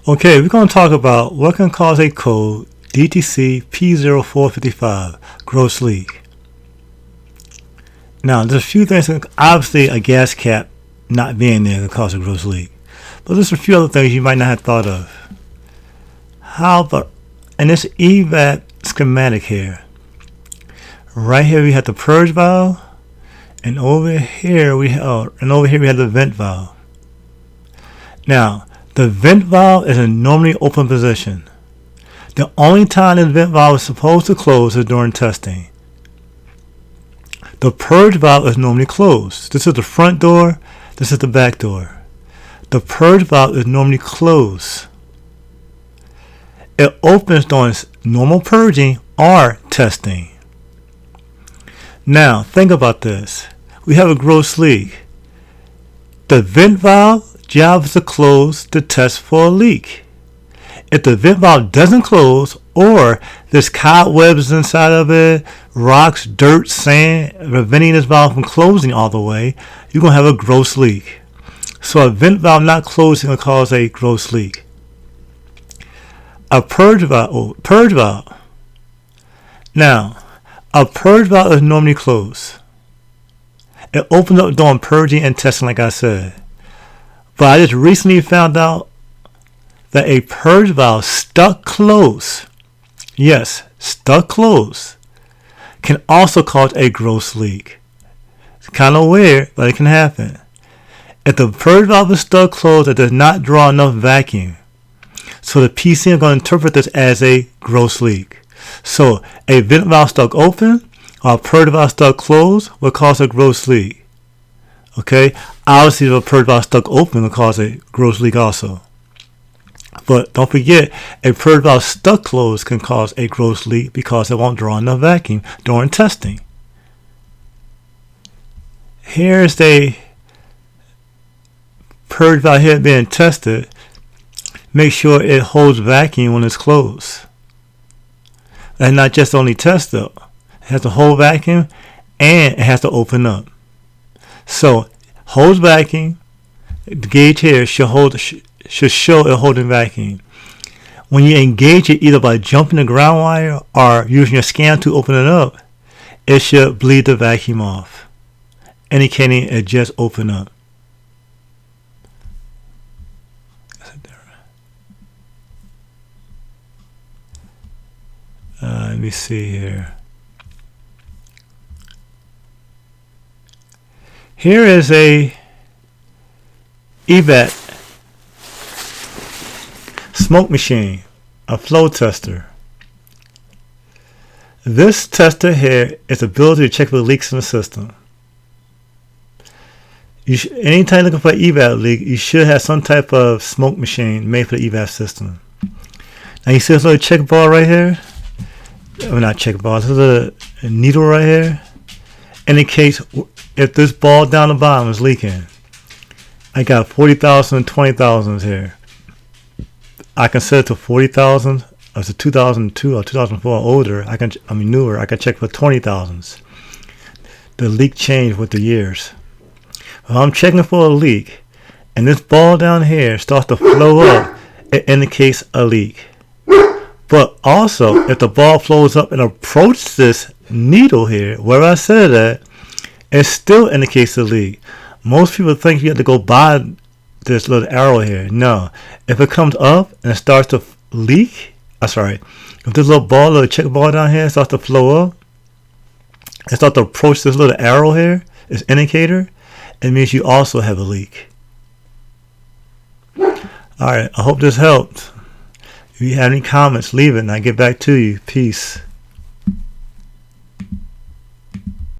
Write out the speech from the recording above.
Okay, we're going to talk about what can cause a code DTC P0455 gross leak. Now, there's a few things. Obviously, a gas cap not being there can cause a gross leak, but there's a few other things you might not have thought of. How about in this evap schematic here? Right here we have the purge valve, and over here we have the vent valve. Now, the vent valve is in normally open position. The only time the vent valve is supposed to close is during testing. The purge valve is normally closed. This is the front door. This is the back door. The purge valve is normally closed. It opens during normal purging or testing. Now, think about this. We have a gross leak. The vent valve job is to close to test for a leak. If the vent valve doesn't close, or there's cobwebs inside of it, rocks, dirt, sand, preventing this valve from closing all the way, you're going to have a gross leak. So a vent valve not closing will cause a gross leak. A purge valve. Now, a purge valve is normally closed. It opens up during purging and testing, like I said. But I just recently found out that a purge valve stuck closed, yes, stuck closed, can also cause a gross leak. It's kind of weird, but it can happen. If the purge valve is stuck closed, it does not draw enough vacuum. So the PC is going to interpret this as a gross leak. So a vent valve stuck open or a purge valve stuck closed will cause a gross leak. Okay, obviously if a purge valve stuck open will cause a gross leak also. But don't forget, a purge valve stuck closed can cause a gross leak because it won't draw enough vacuum during testing. Here's the purge valve here being tested. Make sure it holds vacuum when it's closed. And not just only test though. It has to hold vacuum and it has to open up. So, holds vacuum. The gauge here should show it holding vacuum. When you engage it either by jumping the ground wire or using your scan to open it up, it should bleed the vacuum off, indicating it just opened up. Let me see here. Here is a evap smoke machine, a flow tester. This tester here is the ability to check for leaks in the system. Anytime looking for an evap leak, you should have some type of smoke machine made for the evap system. Now you see this little check bar right here? Well, not check bar, this is a needle right here. Indicates if this ball down the bottom is leaking. I got 40,000 and 20,000s here. I can set it to 40,000 or to 2002 or 2004 or older. Newer. I can check for 20,000s. The leak changed with the years. If I'm checking for a leak and this ball down here starts to flow up, it indicates a leak. But also, if the ball flows up and approaches this needle here, where I said that, it still indicates a leak. Most people think you have to go by this little arrow here. No. If it comes up and it starts to leak, if this little check ball down here starts to flow up, and starts to approach this little arrow here, this indicator, it means you also have a leak. Alright, I hope this helped. If you have any comments, leave it and I'll get back to you. Peace.